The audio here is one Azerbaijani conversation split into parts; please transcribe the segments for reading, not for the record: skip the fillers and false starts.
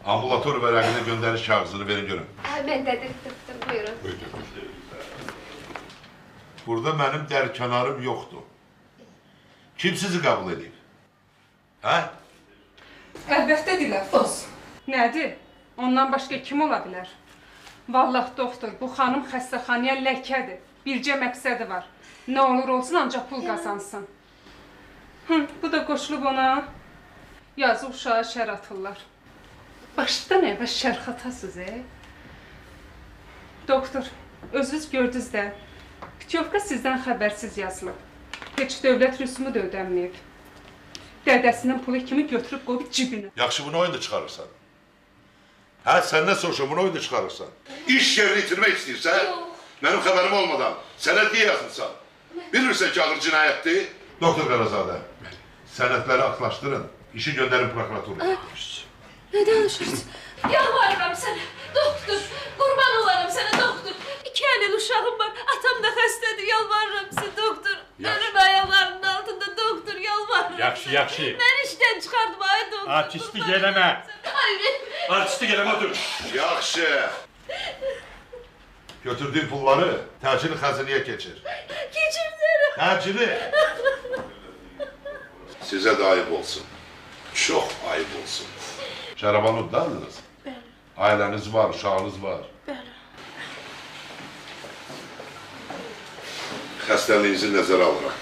Ambulator vərəqinə göndəriş kağızını verin görün. Mən də dıktım, buyurun. Burada mənim dərkənarım yoxdur. Kim sizi qəbul edib? Hə? Əlbəttə Diləfruz. Nədir? Ondan başqa kim ola bilər? Vallahi doktor, bu xanım xəstəxanaya ləkədir. Bircə məqsədi var. Nə olur olsun, ancaq pul qazansın. Bu da qoşulub ona. Yazı uşağa şər atırlar. Başdan evə şərx atasız, Doktor, özünüz gördünüz də. Putyovka sizdən xəbərsiz yazılıb. Heç dövlət rüsumu da ödənməyib. Dədəsinin pulu kimi götürüb qoyub cibinə. Yaxşı, bunu oyunda çıxarırsan. Hə, səndən soruşum, bunu oyunda çıxarırsan. İş yerini itirmək istəyirsən, mənim xəbərim olmadan sənədliyə yazılsan. Bilirsən ki, ağır cinayətdir. Doktor Qarazadə, sənədləri atlaşdırın, işi göndərin prokuratura. Nə danışırsın? Yalvarıram sənə, doktor. Qurban olaram sənə, doktor. 2 əlil uşağım var, atam da xəstədir, yalvarıram sizə, doktor. Ölüm ayaqlarının altında, doktor, yalvarıram. Yaxşı. Mən işdən çıxardım, ay doktor. Artistlik eləmə. Artistlik eləmə, dur. Yaxşı. Götürdüyün pulları təcili xəzinəyə keçir. Keçirdirəm. Təcili. Sizə də ayıb olsun. Çox ayıb olsun. Şərabanud da adınız? Bəli. Ailəniz var, uşağınız var. Bəli. Xəstəliyinizi nəzərə alıraq.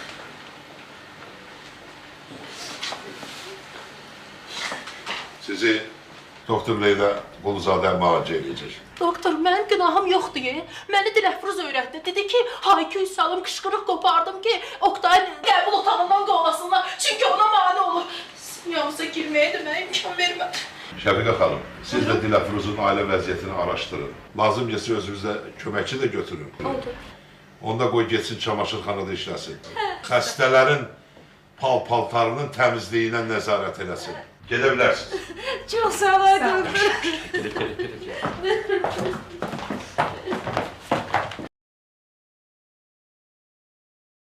Sizi Doktor Leyla Quluzadə müalicə edəcək. Doktor, mənim günahım yoxdur. Məni Diləfruz öyrətdi. Dedi ki, hayküy salım, qışqırıq qopardım ki, Oktayın qəbul otağından qovlasınlar. Çünki ona mane olur. Siniyamıza girməyə də mənə imkan vermə. Şəfiqə xanım, siz də Diləfruzun ailə vəziyyətini araşdırın. Lazım gəlsə özünüzdə köməkçi də götürün. Oldu. Onda qoy getsin çamaşırxanada işləsin. Xəstələrin pal-paltarının təmizliyinə nəzarət eləsin. Gedə bilərsiniz. Çox sağ ol, doktor. Gedib.